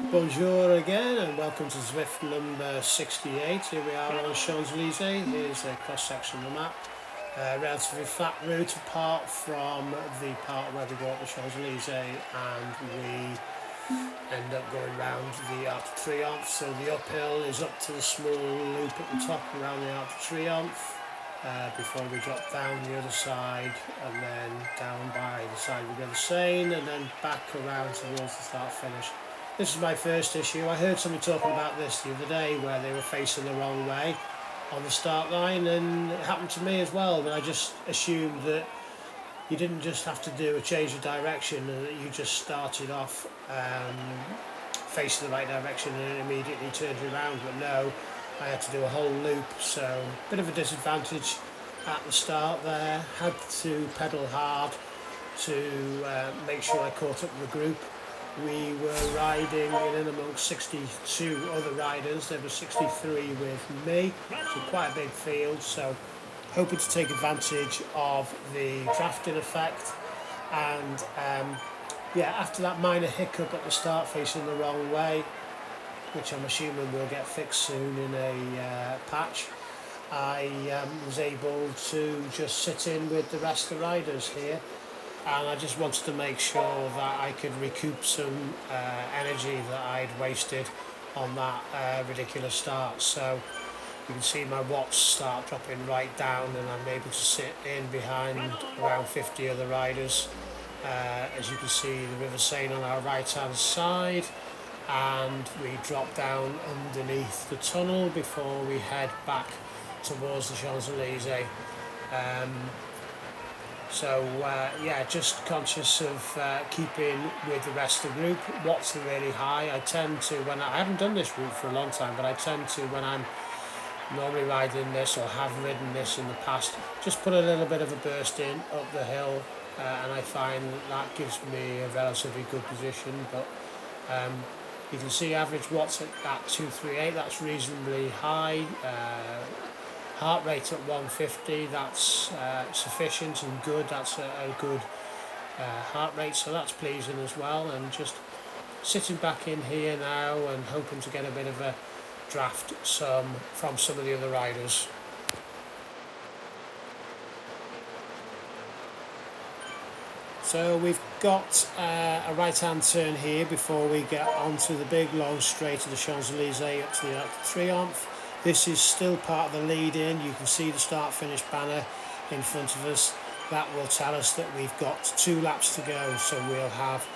Bonjour again and welcome to Zwift number 68. Here we are on Champs-Elysees. Here's a cross section of the map. Relatively flat route apart from the part where we go up the Champs-Elysees and we end up going round the Arc de Triomphe. So the uphill is up to the small loop at the top around the Arc de Triomphe before we drop down the other side and then down by the side of the River Seine and then back around towards the start finish. This is my first issue. I heard somebody talking about this the other day where they were facing the wrong way on the start line, and it happened to me as well, but I just assumed that you didn't just have to do a change of direction and that you just started off facing the right direction and it immediately turned you around, but no, I had to do a whole loop, so a bit of a disadvantage at the start there. Had to pedal hard to make sure I caught up with the group. We were riding in and amongst 62 other riders. There were 63 with me, so quite a big field. So hoping to take advantage of the drafting effect. And after that minor hiccup at the start facing the wrong way, which I'm assuming will get fixed soon in a patch, I was able to just sit in with the rest of the riders here. And I just wanted to make sure that I could recoup some energy that I'd wasted on that ridiculous start. So you can see my watts start dropping right down and I'm able to sit in behind around 50 other riders. As you can see, the River Seine on our right hand side, and we drop down underneath the tunnel before we head back towards the Champs-Elysees. Just conscious of keeping with the rest of the group. Watts are really high. I tend to, I haven't done this route for a long time, but I tend to, when I'm normally riding this or have ridden this in the past, just put a little bit of a burst in up the hill, and I find that gives me a relatively good position. But you can see average watts at 238, that's reasonably high. Heart rate at 150, that's sufficient and good. That's a good heart rate, so that's pleasing as well. And just sitting back in here now and hoping to get a bit of a draft from some of the other riders. So we've got a right hand turn here before we get onto the big long straight of the Champs-Elysees up to the Arc de Triomphe. This is still part of the lead in. You can see the start finish banner in front of us. That will tell us that we've got 2 laps to go, so we'll have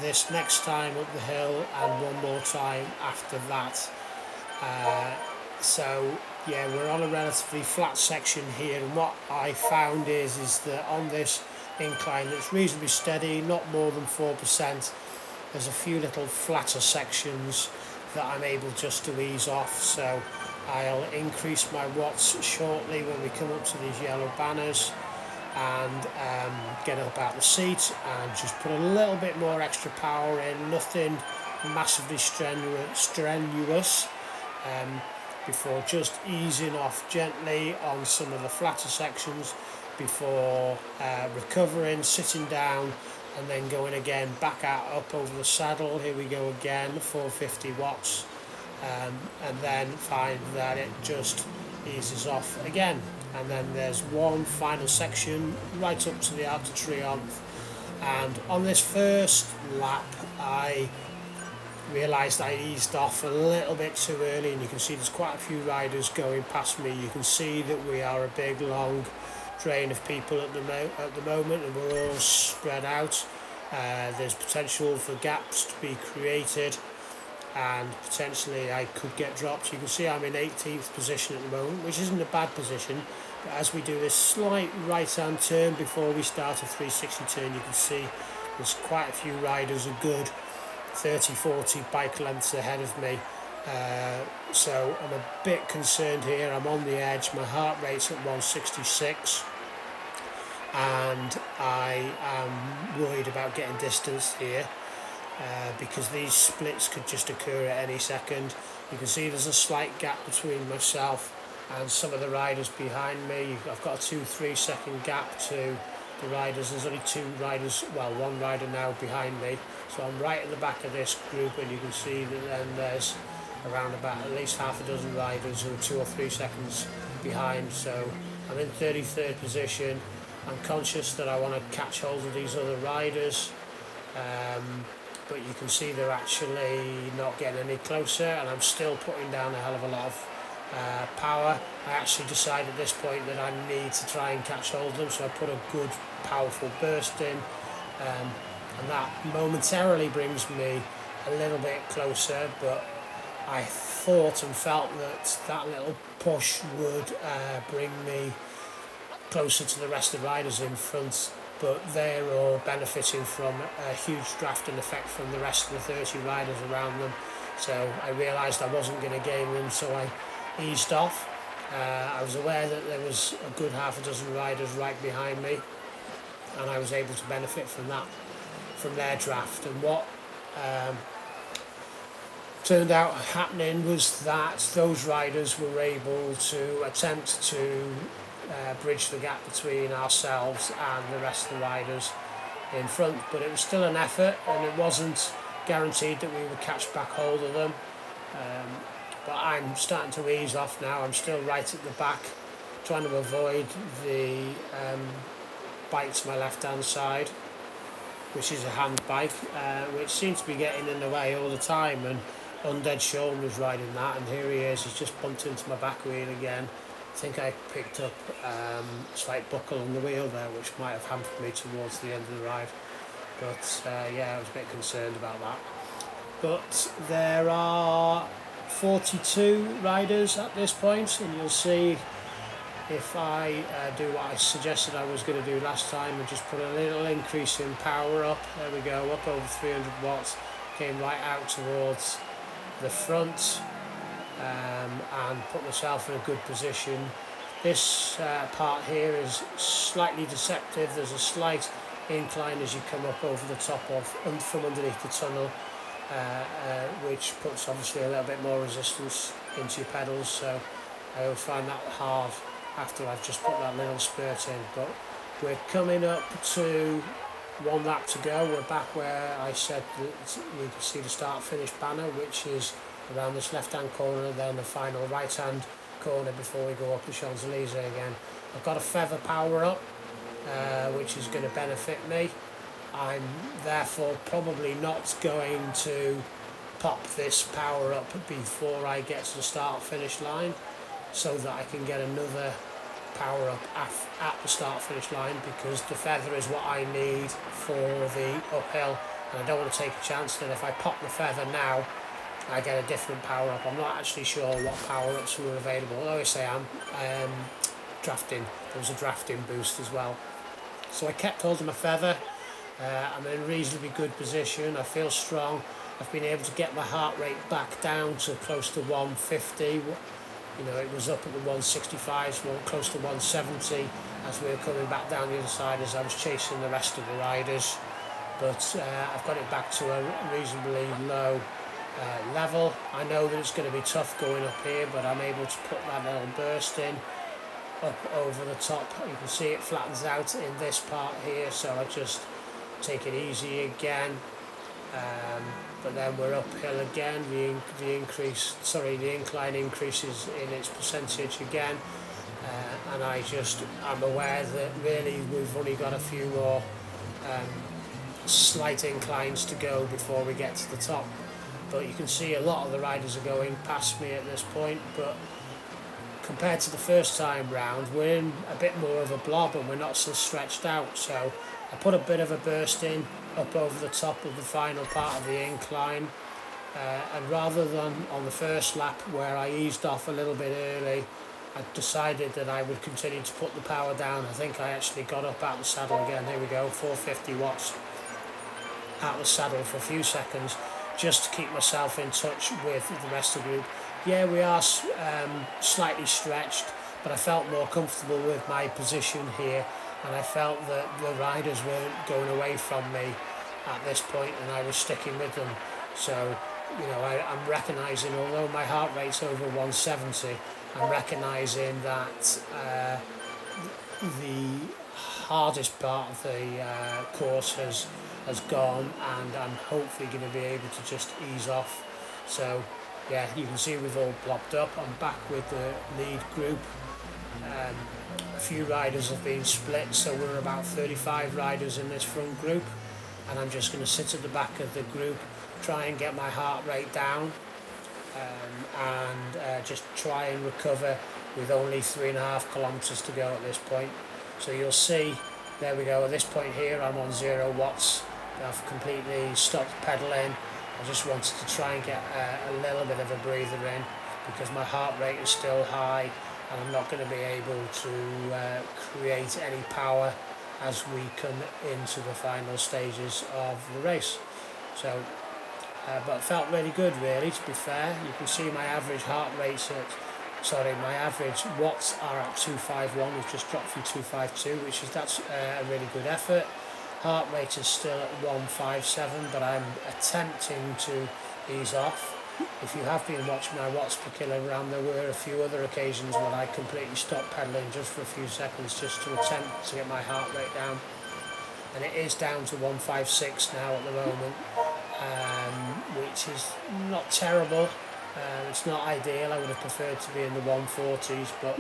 this next time up the hill and one more time after that. We're on a relatively flat section here, and what I found is that on this incline that's reasonably steady, not more than 4%, there's a few little flatter sections that I'm able just to ease off, so I'll increase my watts shortly when we come up to these yellow banners and get up out the seat and just put a little bit more extra power in, nothing massively strenuous, before just easing off gently on some of the flatter sections before recovering, sitting down and then going again back out up over the saddle. Here we go again, 450 watts, and then find that it just eases off again. And then there's one final section right up to the Arc de Triomphe, and on this first lap I realised I eased off a little bit too early, and you can see there's quite a few riders going past me. You can see that we are a big long drain of people at the moment, and we're all spread out. There's potential for gaps to be created, and potentially I could get dropped. You can see I'm in 18th position at the moment, which isn't a bad position, but as we do this slight right hand turn before we start a 360 turn, you can see there's quite a few riders, a good 30-40 bike lengths ahead of me. So I'm a bit concerned here. I'm on the edge. My heart rate's at 166 and I am worried about getting distanced here because these splits could just occur at any second. You can see there's a slight gap between myself and some of the riders behind me. I've got a 2-3 second gap to the riders. There's only two riders, well, one rider now behind me, so I'm right at the back of this group, and you can see that then there's around about at least half a dozen riders who are 2 or 3 seconds behind. So I'm in 33rd position. I'm conscious that I want to catch hold of these other riders, but you can see they're actually not getting any closer, and I'm still putting down a hell of a lot of power. I actually decided at this point that I need to try and catch hold of them, so I put a good powerful burst in, and that momentarily brings me a little bit closer, but I thought and felt that that little push would bring me closer to the rest of the riders in front, but they're all benefiting from a huge drafting effect from the rest of the 30 riders around them. So I realised I wasn't going to gain them, so I eased off. I was aware that there was a good half a dozen riders right behind me, and I was able to benefit from that, from their draft. And what turned out happening was that those riders were able to attempt to bridge the gap between ourselves and the rest of the riders in front, but it was still an effort, and it wasn't guaranteed that we would catch back hold of them. But I'm starting to ease off now. I'm still right at the back, trying to avoid the bike to my left hand side, which is a hand bike, which seems to be getting in the way all the time. And Undead Sean was riding that, and here he is. He's just bumped into my back wheel again. I think I picked up a slight buckle on the wheel there, which might have hampered me towards the end of the ride. But yeah, I was a bit concerned about that. But there are 42 riders at this point, and you'll see if I do what I suggested I was going to do last time and just put a little increase in power up. There we go, up over 300 watts, came right out towards the front, and put myself in a good position. This part here is slightly deceptive. There's a slight incline as you come up over the top of from underneath the tunnel, which puts obviously a little bit more resistance into your pedals, so I always find that hard after I've just put that little spurt in. But we're coming up to one lap to go. We're back where I said that we can see the start finish banner, which is around this left hand corner, then the final right hand corner before we go up the Elysees again. I've got a feather power up, which is going to benefit me. I'm therefore probably not going to pop this power up before I get to the start finish line, so that I can get another power up at the start finish line, because the feather is what I need for the uphill, and I don't want to take a chance that if I pop the feather now I get a different power up. I'm not actually sure what power ups were available. I always say I'm drafting. There was a drafting boost as well. So I kept hold of my feather. I'm in a reasonably good position. I feel strong. I've been able to get my heart rate back down to close to 150. You know, it was up at the 165s, close to 170 as we were coming back down the other side as I was chasing the rest of the riders. But I've got it back to a reasonably low level. I know that it's going to be tough going up here, but I'm able to put that little burst in up over the top. You can see it flattens out in this part here, so I just take it easy again. But then we're uphill again. The incline increases in its percentage again, and I'm aware that really we've only got a few more slight inclines to go before we get to the top. But you can see a lot of the riders are going past me at this point, but compared to the first time round, we're in a bit more of a blob and we're not so stretched out. So I put a bit of a burst in up over the top of the final part of the incline, and rather than on the first lap where I eased off a little bit early, I decided that I would continue to put the power down. I think I actually got up out the saddle again. Here we go, 450 watts out the saddle for a few seconds, just to keep myself in touch with the rest of the group. Yeah, we are slightly stretched, but I felt more comfortable with my position here, and I felt that the riders weren't going away from me at this point, and I was sticking with them. So, you know, I'm recognising, although my heart rate's over 170, I'm recognising that the hardest part of the course has gone, and I'm hopefully going to be able to just ease off. So yeah, you can see we've all blocked up. I'm back with the lead group. A few riders have been split, so we're about 35 riders in this front group, and I'm just going to sit at the back of the group, try and get my heart rate down, and just try and recover with only 3.5 kilometers to go at this point. So you'll see, there we go, at this point here I'm on 0 watts. I've completely stopped pedaling. I just wanted to try and get a little bit of a breather in, because my heart rate is still high and I'm not going to be able to create any power as we come into the final stages of the race. So but it felt really good, really, to be fair. You can see my average heart rate's my average watts are at 251. We've just dropped from 252, that's a really good effort. Heart rate is still at 157, but I'm attempting to ease off. If you have been watching my watts per kilogram, there were a few other occasions when I completely stopped pedaling just for a few seconds, just to attempt to get my heart rate down. And it is down to 156 now at the moment, which is not terrible. It's not ideal. I would have preferred to be in the 140s, but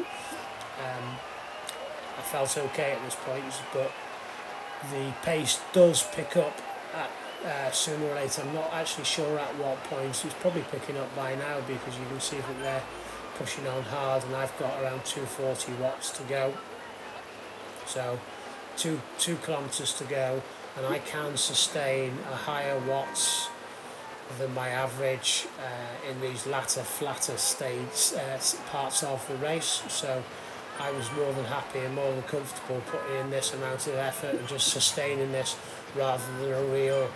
I felt okay at this point. But the pace does pick up at sooner or later. I'm not actually sure at what point. It's probably picking up by now, because you can see that they're pushing on hard, and I've got around 240 watts to go. So two kilometers to go, and I can sustain a higher watts than my average in these latter, flatter parts of the race. So I was more than happy and more than comfortable putting in this amount of effort and just sustaining this, rather than a real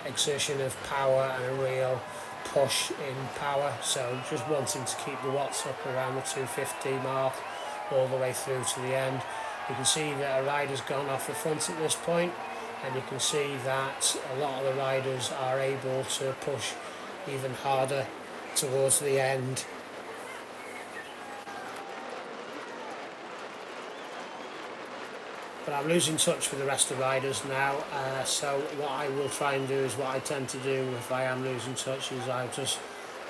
exertion of power and a real push in power. So just wanting to keep the watts up around the 250 mark all the way through to the end. You can see that a rider's gone off the front at this point, and you can see that a lot of the riders are able to push even harder towards the end. But I'm losing touch with the rest of the riders now, so what I will try and do is what I tend to do if I am losing touch, is I'll just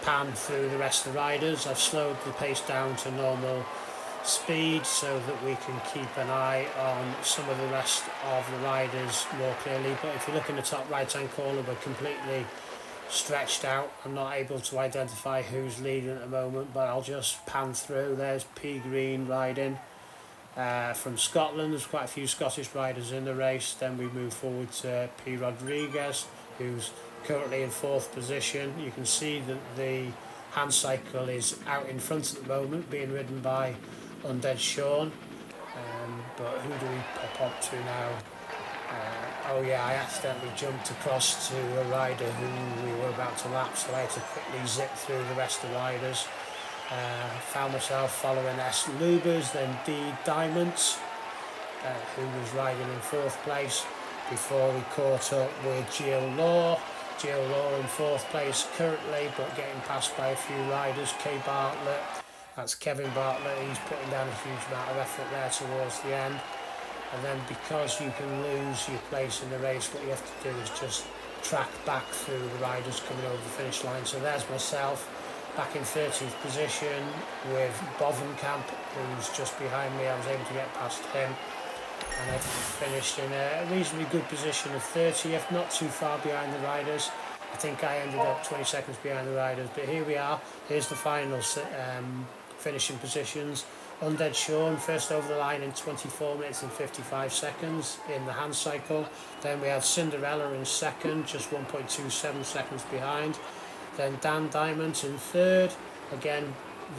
pan through the rest of the riders. I've slowed the pace down to normal speed so that we can keep an eye on some of the rest of the riders more clearly. But if you look in the top right hand corner, we're completely stretched out. I'm not able to identify who's leading at the moment, but I'll just pan through. There's P Green riding from Scotland. There's quite a few Scottish riders in the race. Then we move forward to P Rodriguez, who's currently in 4th position. You can see that the hand cycle is out in front at the moment, being ridden by Undead Sean. But who do we pop up to now? Oh yeah, I accidentally jumped across to a rider who we were about to lap, so I had to quickly zip through the rest of the riders. Found myself following S Lubers, then D Diamonds, who was riding in 4th place, before we caught up with Geo Law. Geo Law in 4th place currently, but getting passed by a few riders. K Bartlett, that's Kevin Bartlett, he's putting down a huge amount of effort there towards the end. And then, because you can lose your place in the race, what you have to do is just track back through the riders coming over the finish line. So there's myself back in 13th position with Bovenkamp, who's just behind me. I was able to get past him, and I finished in a reasonably good position of 30th, not too far behind the riders. I think I ended up 20 seconds behind the riders, but here we are. Here's the final finishing positions. Undead Sean first over the line in 24 minutes and 55 seconds in the hand cycle. Then we had Cinderella in 2nd, just 1.27 seconds behind. Then Dan Diamond in 3rd, again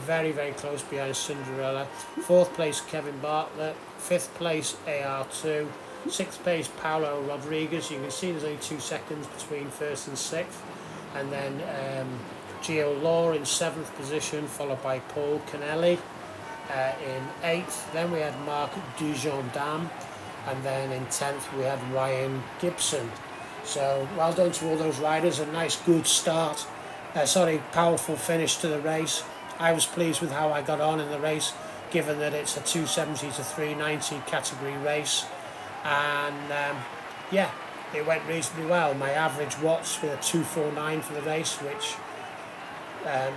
very, very close behind Cinderella. 4th place Kevin Bartlett, 5th place AR2, 6th place Paolo Rodriguez. You can see there's only 2 seconds between 1st and 6th. And then Geo Law in 7th position, followed by Paul Kennelly in 8th. Then we had Mark Dujardin, and then in 10th we had Ryan Gibson. So well done to all those riders. A nice good start, powerful finish to the race. I was pleased with how I got on in the race, given that it's a 270 to 390 category race. and yeah, it went reasonably well. My average watts were 249 for the race, which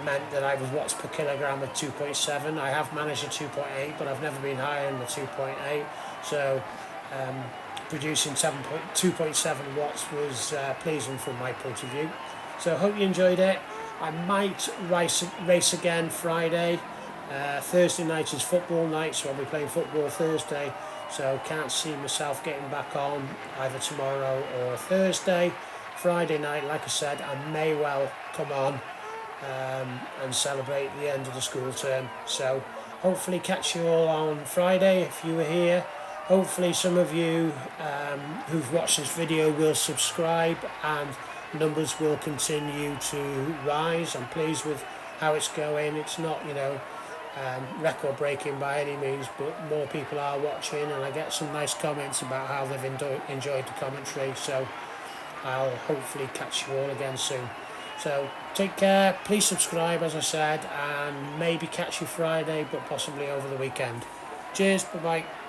meant that I was watts per kilogram at 2.7. I have managed a 2.8, but I've never been higher than the 2.8. So producing 2.7 watts was pleasing from my point of view. So hope you enjoyed it. I might race again Friday. Thursday night is football night, so I'll be playing football Thursday. So can't see myself getting back on either tomorrow or Thursday. Friday night, like I said, I may well come on and celebrate the end of the school term. So hopefully catch you all on Friday if you were here. Hopefully some of you who've watched this video will subscribe and numbers will continue to rise. I'm pleased with how it's going. It's not, record breaking by any means, but more people are watching, and I get some nice comments about how they've enjoyed the commentary. So I'll hopefully catch you all again soon. So take care, please subscribe as I said, and maybe catch you Friday, but possibly over the weekend. Cheers, bye bye.